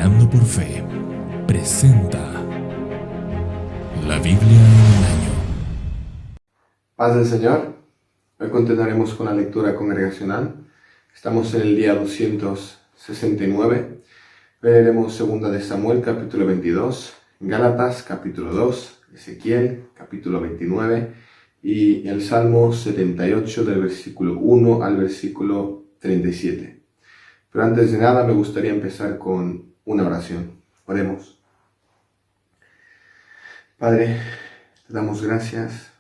Caminando por Fe presenta la Biblia en un año. Paz del Señor. Hoy continuaremos con la lectura congregacional. Estamos en el día 269. Hoy leeremos 2 de Samuel, capítulo 22, Gálatas, capítulo 2, Ezequiel, capítulo 29 y el Salmo 78 del versículo 1 al versículo 37. Pero antes de nada me gustaría empezar con una oración. Oremos. Padre, te damos gracias.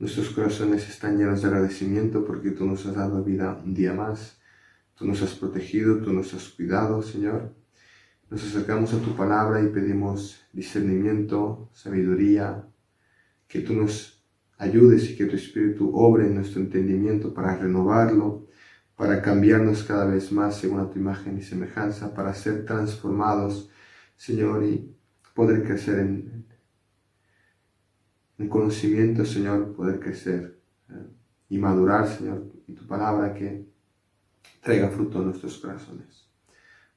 Nuestros corazones están llenos de agradecimiento porque tú nos has dado vida un día más. Tú nos has protegido, tú nos has cuidado, Señor. Nos acercamos a tu palabra y pedimos discernimiento, sabiduría, que tú nos ayudes y que tu Espíritu obre en nuestro entendimiento para renovarlo, para cambiarnos cada vez más según a tu imagen y semejanza, para ser transformados, Señor, y poder crecer en conocimiento, Señor, poder crecer y madurar, Señor, y tu palabra que traiga fruto en nuestros corazones.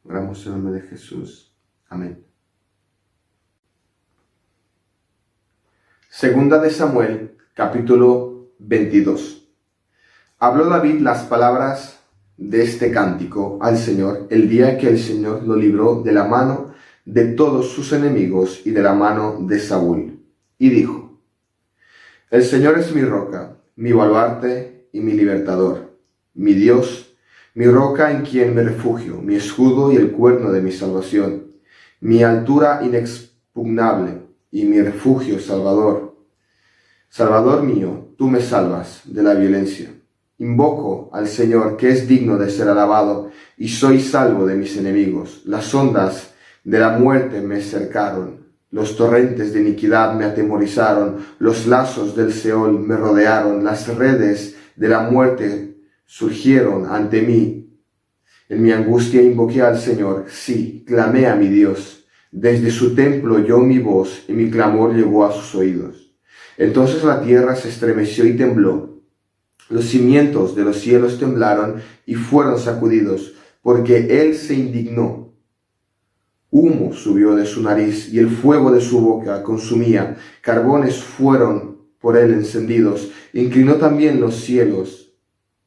Oramos en el nombre de Jesús. Amén. Segunda de Samuel, capítulo 22. Habló David las palabras de este cántico al Señor el día que el Señor lo libró de la mano de todos sus enemigos y de la mano de Saúl. Y dijo: El Señor es mi roca, mi baluarte y mi libertador, mi Dios, mi roca en quien me refugio, mi escudo y el cuerno de mi salvación, mi altura inexpugnable y mi refugio salvador. Salvador mío, tú me salvas de la violencia. Invoco al Señor, que es digno de ser alabado, y soy salvo de mis enemigos. Las ondas de la muerte me cercaron, los torrentes de iniquidad me atemorizaron, los lazos del Seol me rodearon, las redes de la muerte surgieron ante mí. En mi angustia invoqué al Señor, sí, clamé a mi Dios. Desde su templo oyó mi voz, y mi clamor llegó a sus oídos. Entonces la tierra se estremeció y tembló. Los cimientos de los cielos temblaron y fueron sacudidos, porque él se indignó. Humo subió de su nariz y el fuego de su boca consumía. Carbones fueron por él encendidos. Inclinó también los cielos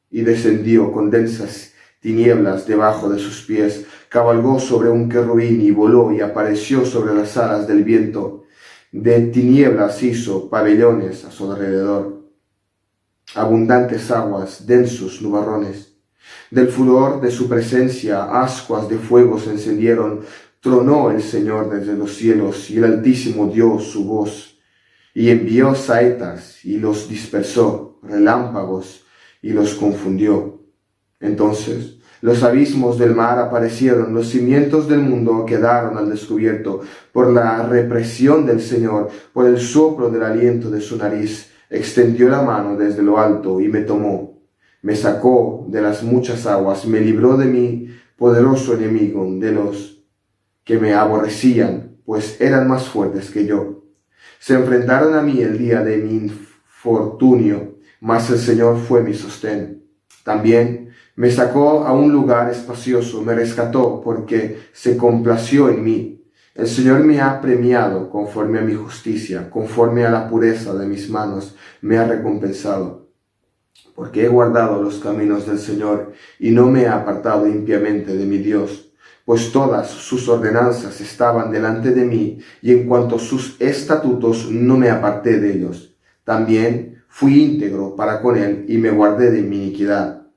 y descendió con densas tinieblas debajo de sus pies. Cabalgó sobre un querubín y voló y apareció sobre las alas del viento. De tinieblas hizo pabellones a su alrededor. Abundantes aguas, densos nubarrones. Del furor de su presencia, ascuas de fuego se encendieron. Tronó el Señor desde los cielos, y el Altísimo dio su voz, y envió saetas, y los dispersó, relámpagos, y los confundió. Entonces los abismos del mar aparecieron, los cimientos del mundo quedaron al descubierto, por la represión del Señor, por el soplo del aliento de su nariz. Extendió la mano desde lo alto y me tomó, me sacó de las muchas aguas, me libró de mi poderoso enemigo, de los que me aborrecían, pues eran más fuertes que yo. Se enfrentaron a mí el día de mi infortunio, mas el Señor fue mi sostén. También me sacó a un lugar espacioso, me rescató porque se complació en mí. El Señor me ha premiado conforme a mi justicia, conforme a la pureza de mis manos me ha recompensado. Porque he guardado los caminos del Señor y no me he apartado impíamente de mi Dios, pues todas sus ordenanzas estaban delante de mí, y en cuanto a sus estatutos no me aparté de ellos. También fui íntegro para con él y me guardé de mi iniquidad.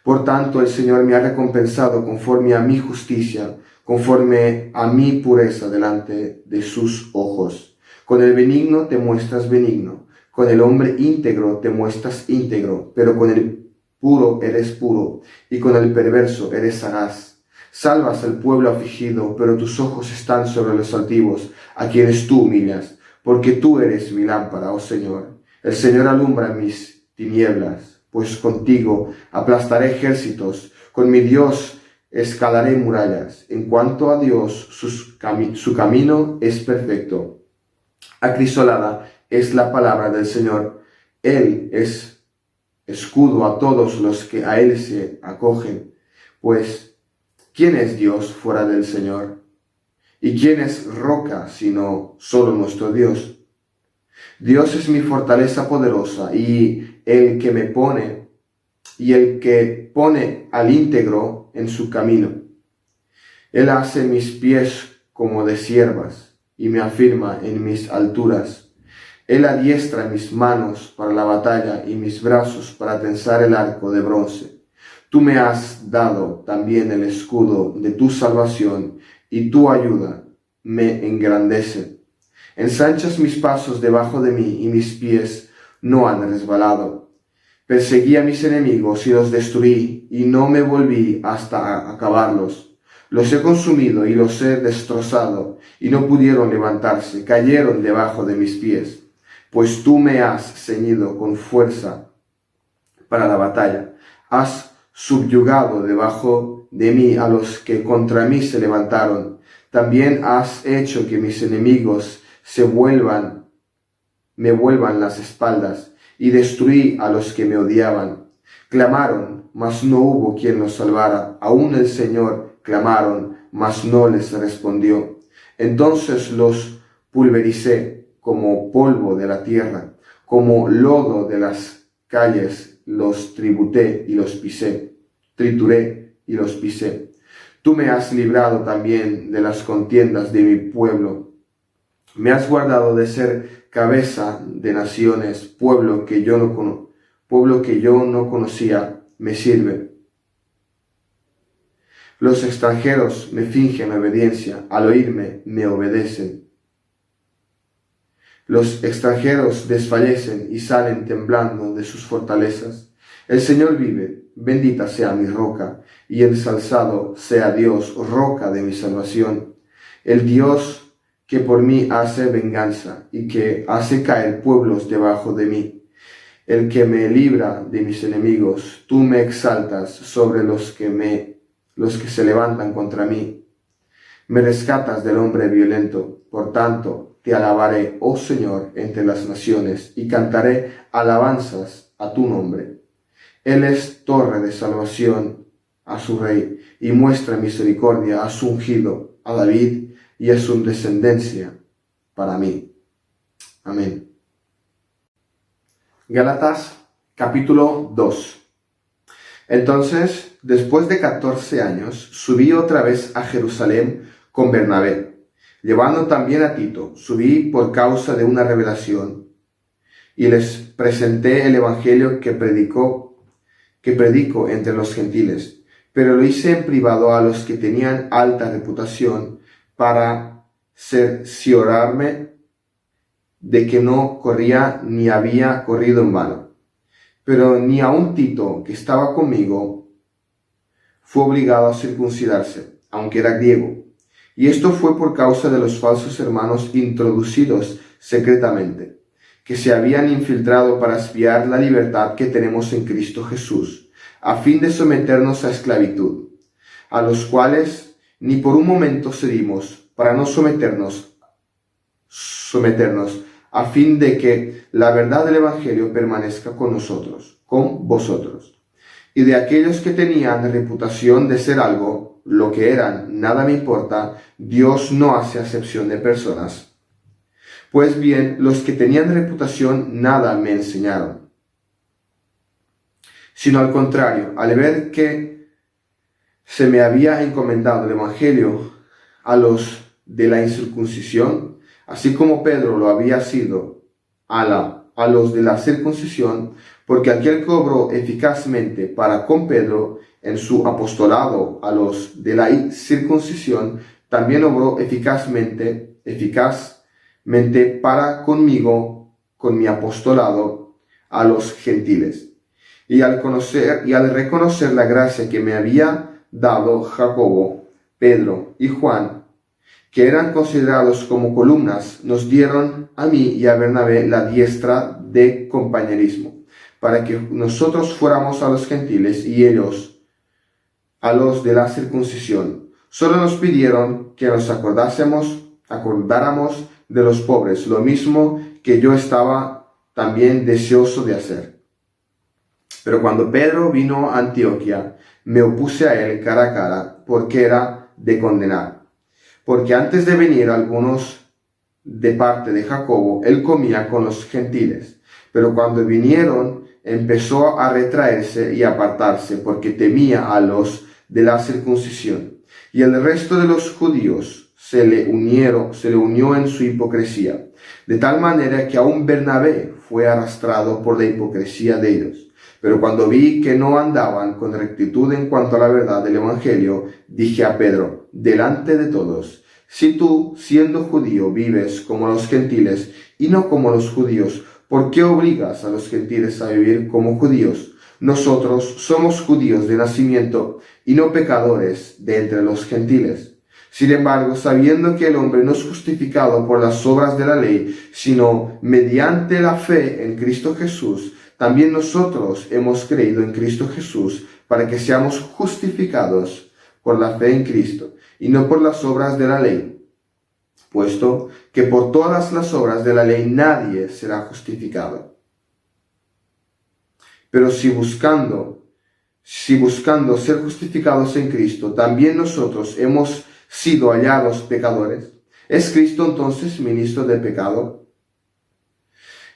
Por tanto, el Señor me ha recompensado conforme a mi justicia, conforme a mi pureza delante de sus ojos. Con el benigno te muestras benigno, con el hombre íntegro te muestras íntegro, pero con el puro eres puro, y con el perverso eres sagaz. Salvas al pueblo afligido, pero tus ojos están sobre los altivos, a quienes tú humillas, porque tú eres mi lámpara, oh Señor. El Señor alumbra mis tinieblas, pues contigo aplastaré ejércitos, con mi Dios escalaré murallas. En cuanto a Dios, su camino es perfecto. Acrisolada es la palabra del Señor. Él es escudo a todos los que a él se acogen, pues ¿Quién es Dios fuera del Señor? ¿Y quién es roca sino solo nuestro Dios? Dios es mi fortaleza poderosa y el que pone al íntegro en su camino. Él hace mis pies como de ciervas y me afirma en mis alturas. Él adiestra mis manos para la batalla y mis brazos para tensar el arco de bronce. Tú me has dado también el escudo de tu salvación y tu ayuda me engrandece. Ensanchas mis pasos debajo de mí y mis pies no han resbalado. Perseguí a mis enemigos y los destruí y no me volví hasta acabarlos. Los he consumido y los he destrozado y no pudieron levantarse, cayeron debajo de mis pies. Pues tú me has ceñido con fuerza para la batalla. Has subyugado debajo de mí a los que contra mí se levantaron. También has hecho que mis enemigos me vuelvan las espaldas, y destruí a los que me odiaban. Clamaron, mas no hubo quien los salvara. Aún el Señor clamaron, mas no les respondió. Entonces los pulvericé como polvo de la tierra, como lodo de las calles, los trituré y los pisé. Tú me has librado también de las contiendas de mi pueblo. Me has guardado de ser cabeza de naciones, pueblo que yo no conocía, me sirve. Los extranjeros me fingen obediencia, al oírme me obedecen. Los extranjeros desfallecen y salen temblando de sus fortalezas. El Señor vive, bendita sea mi roca, y ensalzado sea Dios, roca de mi salvación. El Dios que por mí hace venganza y que hace caer pueblos debajo de mí. El que me libra de mis enemigos, tú me exaltas sobre los que se levantan contra mí. Me rescatas del hombre violento, por tanto te alabaré, oh Señor, entre las naciones, y cantaré alabanzas a tu nombre. Él es torre de salvación a su rey, y muestra misericordia a su ungido, a David, y a su descendencia para mí. Amén. Gálatas capítulo 2. Entonces, después de 14 años, subí otra vez a Jerusalén con Bernabé, llevando también a Tito. Subí por causa de una revelación, y les presenté el evangelio que predico entre los gentiles, pero lo hice en privado a los que tenían alta reputación, para cerciorarme de que no corría ni había corrido en vano. Pero ni aun Tito, que estaba conmigo, fue obligado a circuncidarse, aunque era griego. Y esto fue por causa de los falsos hermanos introducidos secretamente, que se habían infiltrado para espiar la libertad que tenemos en Cristo Jesús, a fin de someternos a esclavitud, a los cuales ni por un momento cedimos para no someternos, a fin de que la verdad del Evangelio permanezca con vosotros. Y de aquellos que tenían reputación de ser algo, lo que eran, nada me importa, Dios no hace acepción de personas. Pues bien, los que tenían reputación nada me enseñaron, sino al contrario, al ver que se me había encomendado el Evangelio a los de la incircuncisión, así como Pedro lo había sido a los de la circuncisión, porque aquel que obró eficazmente para con Pedro en su apostolado a los de la circuncisión, también obró eficazmente para conmigo, con mi apostolado a los gentiles. Y al reconocer la gracia que me había dado Jacobo, Pedro y Juan, que eran considerados como columnas, nos dieron a mí y a Bernabé la diestra de compañerismo, para que nosotros fuéramos a los gentiles y ellos a los de la circuncisión. Solo nos pidieron que nos acordáramos de los pobres, lo mismo que yo estaba también deseoso de hacer. Pero cuando Pedro vino a Antioquía, me opuse a él cara a cara porque era de condenar. Porque antes de venir algunos de parte de Jacobo, él comía con los gentiles. Pero cuando vinieron, empezó a retraerse y apartarse, porque temía a los de la circuncisión. Y el resto de los judíos se le unió en su hipocresía, de tal manera que aún Bernabé fue arrastrado por la hipocresía de ellos. Pero cuando vi que no andaban con rectitud en cuanto a la verdad del Evangelio, dije a Pedro, delante de todos: si tú, siendo judío, vives como los gentiles y no como los judíos, ¿por qué obligas a los gentiles a vivir como judíos? Nosotros somos judíos de nacimiento y no pecadores de entre los gentiles. Sin embargo, sabiendo que el hombre no es justificado por las obras de la ley, sino mediante la fe en Cristo Jesús, también nosotros hemos creído en Cristo Jesús para que seamos justificados por la fe en Cristo y no por las obras de la ley, puesto que por todas las obras de la ley nadie será justificado. Pero si buscando ser justificados en Cristo, también nosotros hemos sido hallados pecadores, ¿es Cristo entonces ministro de pecado?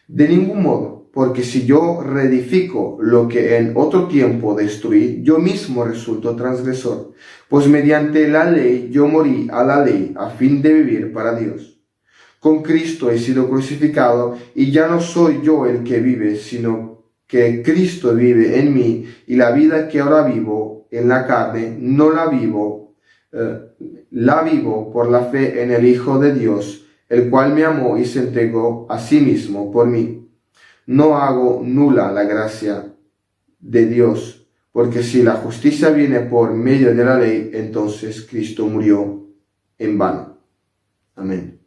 De ningún modo, porque si yo reedifico lo que en otro tiempo destruí, yo mismo resulto transgresor, pues mediante la ley yo morí a la ley a fin de vivir para Dios. Con Cristo he sido crucificado, y ya no soy yo el que vive, sino que Cristo vive en mí, y la vida que ahora vivo en la carne, no la vivo por la fe en el Hijo de Dios, el cual me amó y se entregó a sí mismo por mí. No hago nula la gracia de Dios, porque si la justicia viene por medio de la ley, entonces Cristo murió en vano. Amén.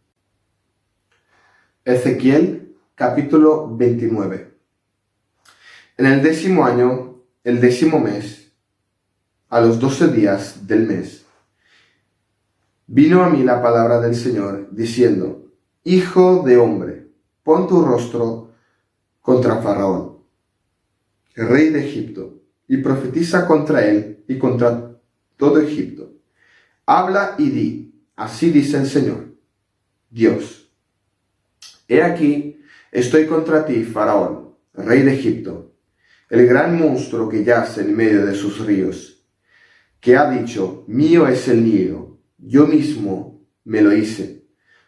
Ezequiel, capítulo 29. En el 10º año, el 10º mes, a los 12 días del mes, vino a mí la palabra del Señor, diciendo: Hijo de hombre, pon tu rostro contra Faraón, rey de Egipto, y profetiza contra él y contra todo Egipto. Habla y di: así dice el Señor, Dios. He aquí, estoy contra ti, Faraón, rey de Egipto, el gran monstruo que yace en medio de sus ríos, que ha dicho: mío es el Nilo, yo mismo me lo hice.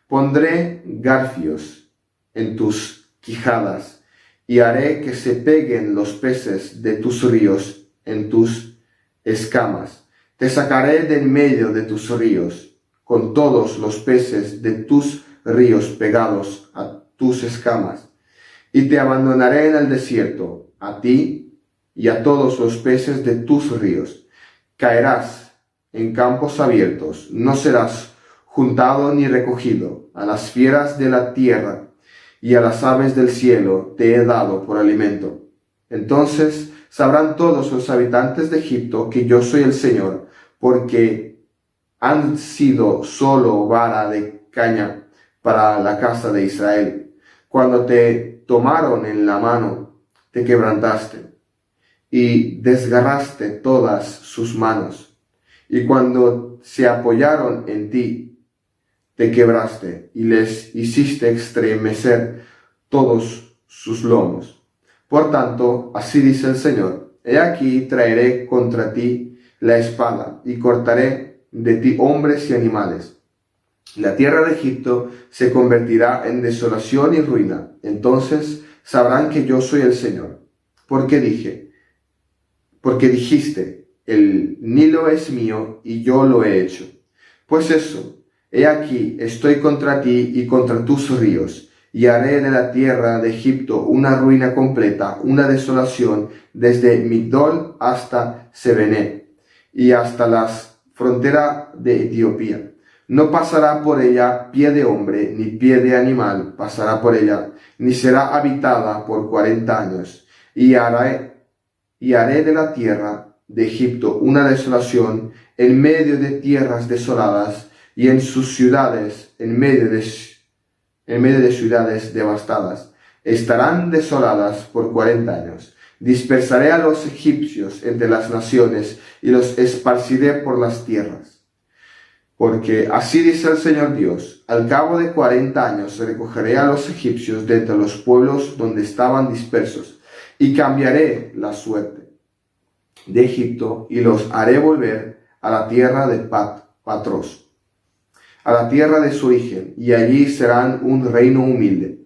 Pondré garfios en tus quijadas, y haré que se peguen los peces de tus ríos en tus escamas. Te sacaré de en medio de tus ríos, con todos los peces de tus ríos pegados a tus escamas, y te abandonaré en el desierto, a ti y a todos los peces de tus ríos. Caerás en campos abiertos, no serás juntado ni recogido. A las fieras de la tierra y a las aves del cielo te he dado por alimento. Entonces sabrán todos los habitantes de Egipto que yo soy el Señor, porque han sido solo vara de caña para la casa de Israel. Cuando te tomaron en la mano, te quebrantaste y desgarraste todas sus manos. Y cuando se apoyaron en ti, te quebraste y les hiciste estremecer todos sus lomos. Por tanto, así dice el Señor: he aquí traeré contra ti la espada y cortaré de ti hombres y animales. La tierra de Egipto se convertirá en desolación y ruina. Entonces sabrán que yo soy el Señor. Porque dijiste: el Nilo es mío y yo lo he hecho. Pues eso, he aquí, estoy contra ti y contra tus ríos, y haré de la tierra de Egipto una ruina completa, una desolación, desde Migdol hasta Sebené, y hasta las fronteras de Etiopía. No pasará por ella pie de hombre, ni pie de animal pasará por ella, ni será habitada por 40 años. Y haré de la tierra de Egipto una desolación en medio de tierras desoladas, y en sus ciudades, en medio de ciudades devastadas. Estarán desoladas por 40 años. Dispersaré a los egipcios entre las naciones y los esparciré por las tierras. Porque así dice el Señor Dios, al cabo de 40 años recogeré a los egipcios de entre los pueblos donde estaban dispersos, y cambiaré la suerte de Egipto, y los haré volver a la tierra de Patros, a la tierra de su origen, y allí serán un reino humilde.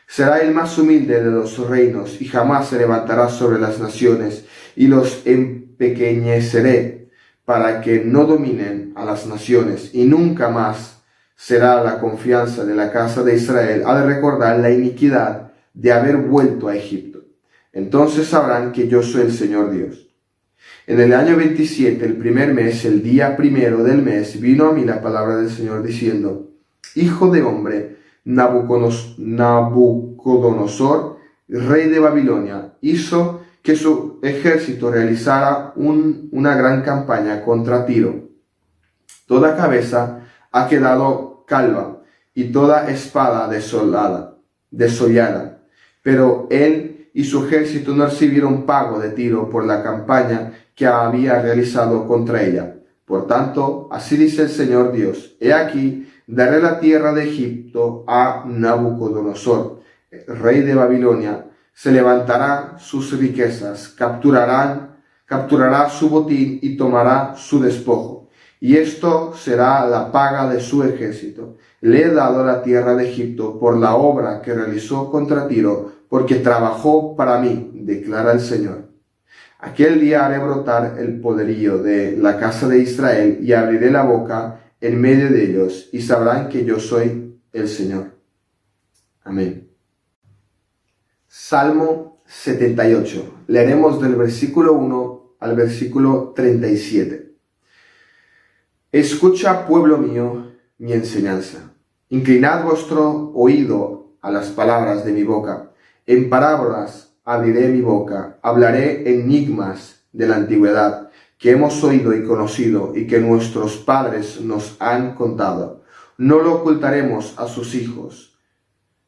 Será el más humilde de los reinos, y jamás se levantará sobre las naciones, y los empequeñeceré, para que no dominen a las naciones, y nunca más será la confianza de la casa de Israel al recordar la iniquidad de haber vuelto a Egipto. Entonces sabrán que yo soy el Señor Dios. En el año 27, el primer mes, el día primero del mes, vino a mí la palabra del Señor diciendo: Hijo de hombre, Nabucodonosor, rey de Babilonia, hizo que su ejército realizara una gran campaña contra Tiro. Toda cabeza ha quedado calva y toda espada desollada. Pero él y su ejército no recibieron pago de Tiro por la campaña que había realizado contra ella. Por tanto, así dice el Señor Dios: He aquí, daré la tierra de Egipto a Nabucodonosor, rey de Babilonia. Se levantará sus riquezas, capturará su botín y tomará su despojo. Y esto será la paga de su ejército. Le he dado la tierra de Egipto por la obra que realizó contra Tiro, porque trabajó para mí, declara el Señor. Aquel día haré brotar el poderío de la casa de Israel y abriré la boca en medio de ellos, y sabrán que yo soy el Señor. Amén. Salmo 78. Leeremos del versículo 1 al versículo 37. Escucha, pueblo mío, mi enseñanza. Inclinad vuestro oído a las palabras de mi boca. En parábolas abriré mi boca. Hablaré enigmas de la antigüedad, que hemos oído y conocido, y que nuestros padres nos han contado. No lo ocultaremos a sus hijos,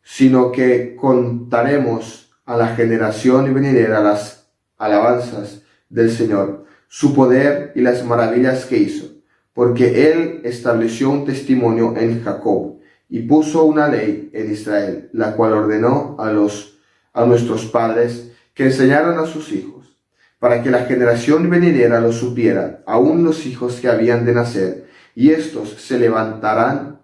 sino que contaremos a la generación venidera las alabanzas del Señor, su poder y las maravillas que hizo, porque Él estableció un testimonio en Jacob y puso una ley en Israel, la cual ordenó a nuestros padres que enseñaran a sus hijos, para que la generación venidera lo supiera, aun los hijos que habían de nacer, y éstos se levantarán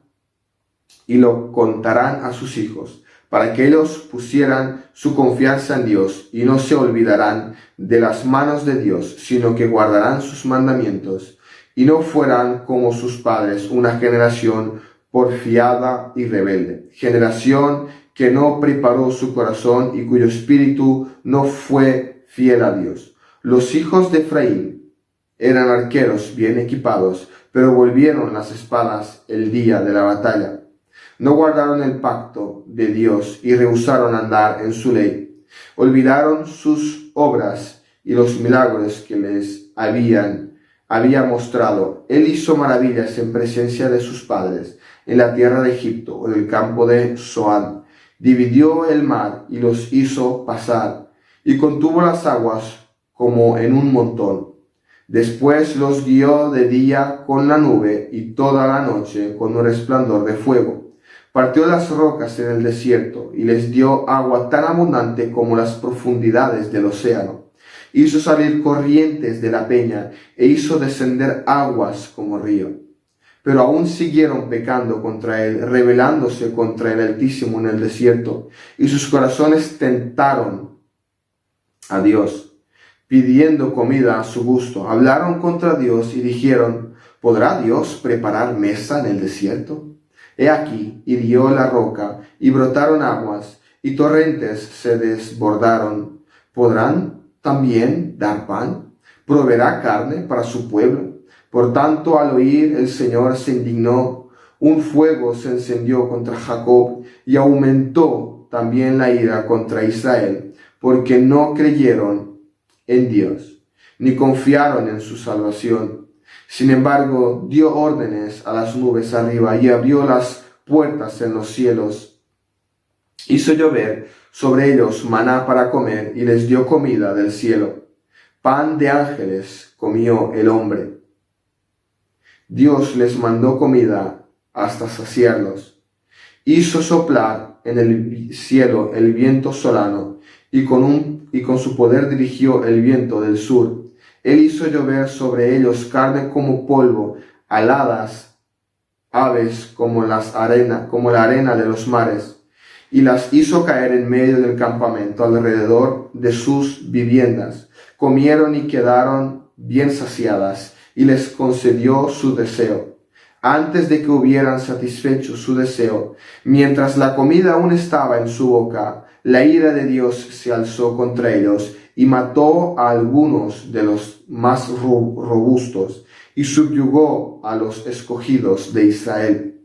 y lo contarán a sus hijos, para que ellos pusieran su confianza en Dios y no se olvidarán de las manos de Dios, sino que guardarán sus mandamientos y no fueran como sus padres, una generación porfiada y rebelde, generación que no preparó su corazón y cuyo espíritu no fue fiel a Dios. Los hijos de Efraín eran arqueros bien equipados, pero volvieron las espadas el día de la batalla. No guardaron el pacto de Dios y rehusaron andar en su ley. Olvidaron sus obras y los milagros que les había mostrado. Él hizo maravillas en presencia de sus padres, en la tierra de Egipto, en el campo de Zoán. Dividió el mar y los hizo pasar, y contuvo las aguas como en un montón. Después los guió de día con la nube y toda la noche con un resplandor de fuego. Partió las rocas en el desierto y les dio agua tan abundante como las profundidades del océano. Hizo salir corrientes de la peña e hizo descender aguas como río. Pero aún siguieron pecando contra él, rebelándose contra el Altísimo en el desierto, y sus corazones tentaron a Dios, pidiendo comida a su gusto. Hablaron contra Dios y dijeron: ¿podrá Dios preparar mesa en el desierto? He aquí, hirió la roca, y brotaron aguas, y torrentes se desbordaron. ¿Podrán también dar pan? ¿Proveerá carne para su pueblo? Por tanto, al oír el Señor se indignó. Un fuego se encendió contra Jacob, y aumentó también la ira contra Israel, porque no creyeron en Dios, ni confiaron en su salvación. Sin embargo, dio órdenes a las nubes arriba y abrió las puertas en los cielos Hizo llover sobre ellos maná para comer y les dio comida del cielo. Pan de ángeles comió el hombre. Dios les mandó comida hasta saciarlos. Hizo soplar en el cielo el viento solano y con su poder dirigió el viento del sur. Él hizo llover sobre ellos carne como polvo, aladas aves como la arena de los mares, y las hizo caer en medio del campamento alrededor de sus viviendas. Comieron y quedaron bien saciadas, y les concedió su deseo. Antes de que hubieran satisfecho su deseo, mientras la comida aún estaba en su boca, la ira de Dios se alzó contra ellos y mató a algunos de los más robustos y subyugó a los escogidos de Israel.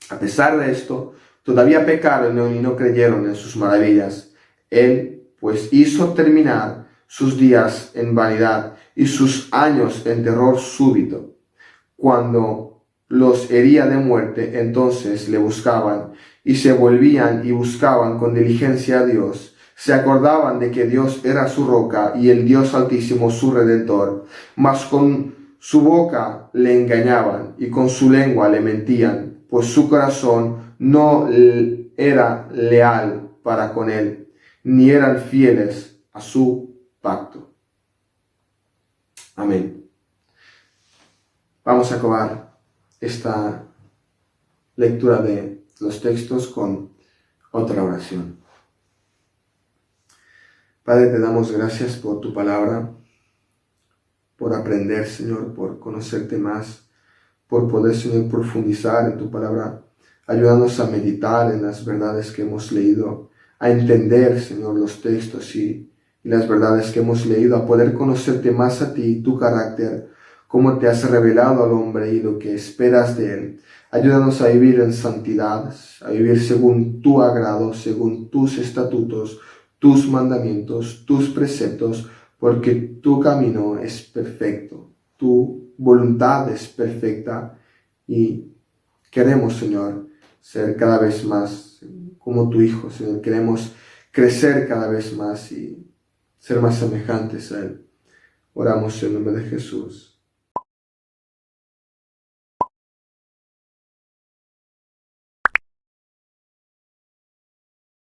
A pesar de esto, todavía pecaron y no creyeron en sus maravillas. Él, pues, hizo terminar sus días en vanidad y sus años en terror súbito. Cuando los hería de muerte, entonces le buscaban y se volvían y buscaban con diligencia a Dios. Se acordaban de que Dios era su roca y el Dios Altísimo su Redentor. Mas con su boca le engañaban y con su lengua le mentían, pues su corazón no era leal para con él, ni eran fieles a su pacto. Amén. Vamos a acabar esta lectura de los textos con otra oración. Padre, te damos gracias por tu palabra, por aprender, Señor, por conocerte más, por poder, Señor, profundizar en tu palabra. Ayúdanos a meditar en las verdades que hemos leído, a entender, Señor, los textos y las verdades que hemos leído, a poder conocerte más a ti, tu carácter, cómo te has revelado al hombre y lo que esperas de él. Ayúdanos a vivir en santidad, a vivir según tu agrado, según tus estatutos, tus mandamientos, tus preceptos, porque tu camino es perfecto, tu voluntad es perfecta y queremos, Señor, ser cada vez más como tu Hijo, Señor. Queremos crecer cada vez más y ser más semejantes a Él. Oramos en el nombre de Jesús.